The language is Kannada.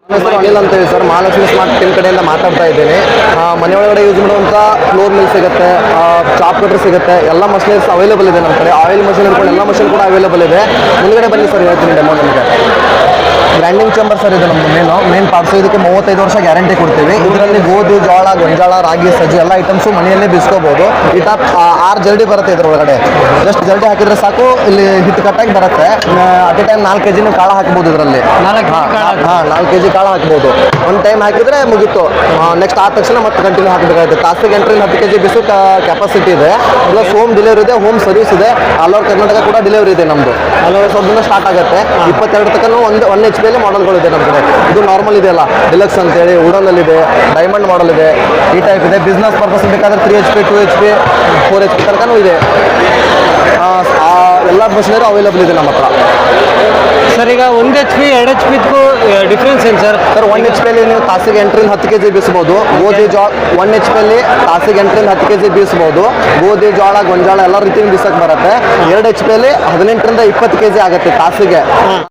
ನನ್ನ ಹೆಸರು ಅನಿಲ್ ಅಂತ ಹೇಳಿ ಸರ್, ಮಹಾಲಕ್ಷ್ಮಿ ಸ್ಮಾರ್ಟ್ ಟೀಮ್ ಕಡೆಯಿಂದ ಮಾತಾಡ್ತಾ ಇದ್ದೀನಿ. ಮನೆಯೊಳಗಡೆ ಯೂಸ್ ಮಾಡುವಂಥ ಫ್ಲೋರ್ ಮಿಲ್ ಸಿಗುತ್ತೆ, ಚಾಪ್ ಕಟರ್ ಸಿಗುತ್ತೆ, ಎಲ್ಲ ಮಷಿನರೀಸ್ ಅವೈಲೇಬಲ್ ಇದೆ ನಮ್ಮ ಕಡೆ. ಆಯಿಲ್ ಮಷಿನ್ ಇಟ್ಕೊಂಡು ಎಲ್ಲ ಮಷಿನ್ ಕೂಡ ಅವೈಲೇಬಲ್ ಇದೆ. ಮುಂದ್ಗಡೆ ಬನ್ನಿ ಸರ್, ಹೇಳ್ತೀನಿ ಡೆಮೋ ನಿಮಗೆ. ಗ್ರೈಂಡಿಂಗ್ ಚೇಂಬರ್ ಸರ್ ಇದು ನಮ್ಮದು ಮೇನ್ ಪಾರ್ಟ್ಸ್. ಇದಕ್ಕೆ 35 ವರ್ಷ ಗ್ಯಾರಂಟಿ ಕೊಡ್ತೀವಿ. ಇದರಲ್ಲಿ ಗೋಧಿ, ಜೋಳ, ಗೊಂಜಾಳ, ರಾಗಿ, ಸಜ್ಜೆ ಎಲ್ಲ ಐಟಮ್ಸು ಮನೆಯಲ್ಲೇ ಬೀಸ್ಕೋಬಹುದು. ಈ ಟಾಪ್ 6 ಜರಡಿ ಬರುತ್ತೆ ಇದರೊಳಗಡೆ. ಜಸ್ಟ್ ಜರಡಿ ಹಾಕಿದ್ರೆ ಸಾಕು, ಇಲ್ಲಿ ಹಿಟ್ಟು ಕಟ್ಟಾಗಿ ಬರುತ್ತೆ. ಅಟ್ ಎ ಟೈಮ್ 4 kg ನೀವು ಕಾಳು ಹಾಕ್ಬೋದು ಇದರಲ್ಲಿ. 4 kg ಕಾಳು ಹಾಕ್ಬೋದು. ಒಂದು ಟೈಮ್ ಹಾಕಿದ್ರೆ ಮುಗೀತು. ನೆಕ್ಸ್ಟ್ ಆದ ತಕ್ಷಣ ಮತ್ತೆ ಕಂಟಿನ್ಯೂ ಹಾಕಬೇಕಾಗುತ್ತೆ. ತಾಸಿಗೆ 8 ರಿಂದ 10 kg ಬಿಸು ಕೆಪಾಸಿಟಿ ಇದೆ. ಪ್ಲಸ್ ಹೋಮ್ ಡೆಲಿವರಿ ಇದೆ, ಹೋಮ್ ಸರ್ವಿಸ್ ಇದೆ. ಆಲ್ ಓವರ್ ಕರ್ನಾಟಕ ಕೂಡ ಡೆಲಿವರಿ ಇದೆ ನಮ್ಮದು. ಸ್ವಲ್ಪ ಸ್ಟಾರ್ಟ್ ಆಗುತ್ತೆ. 22 ತನಕ 1 HP ಮಾಡೆಲ್ಗಳು ಇದೆ ನಮ್ಮ ಕಡೆ. ಇದು ನಾರ್ಮಲ್ ಇದೆಯಲ್ಲ, ಡಿಲಕ್ಸ್ ಅಂತೇಳಿ ವುಡನ್ ಇದೆ, ಡೈಮಂಡ್ ಮಾಡೆಲ್ ಇದೆ, ಈ ಟೈಪ್ ಇದೆ. ಬಿಸ್ನೆಸ್ ಪರ್ಪಸ್ ಬೇಕಾದ್ರೆ 3 HP, 2 HP, 4 HP ತನಕನೂ ಇದೆ. ಎಲ್ಲ ಮಷಿನರಿ ಅವೈಲೇಬಲ್ ಇದೆ ನಮ್ಮ ಹತ್ರ. ಸರ್, ಈಗ 1 HP 2 HP ಡಿಫ್ರೆನ್ಸ್ ಏನು ಸರ್? 1 HP ನೀವು ತಾಸಿಗೆ 8 ರಿಂದ 10 kg ಬೀಸಬಹುದು. ಗೋಧಿ, ಜೋಳ 1 HP ತಾಸಿಗೆ 8 ರಿಂದ 10 kg ಬೀಸಬಹುದು. ಗೋಧಿ, ಜೋಳ, ಗೊಂಜಾಳ ಎಲ್ಲ ರೀತಿಯಿಂದ ಬೀಸಕ್ಕೆ ಬರುತ್ತೆ. 2 HP 18 ರಿಂದ 20 kg ಆಗುತ್ತೆ ತಾಸಿಗೆ.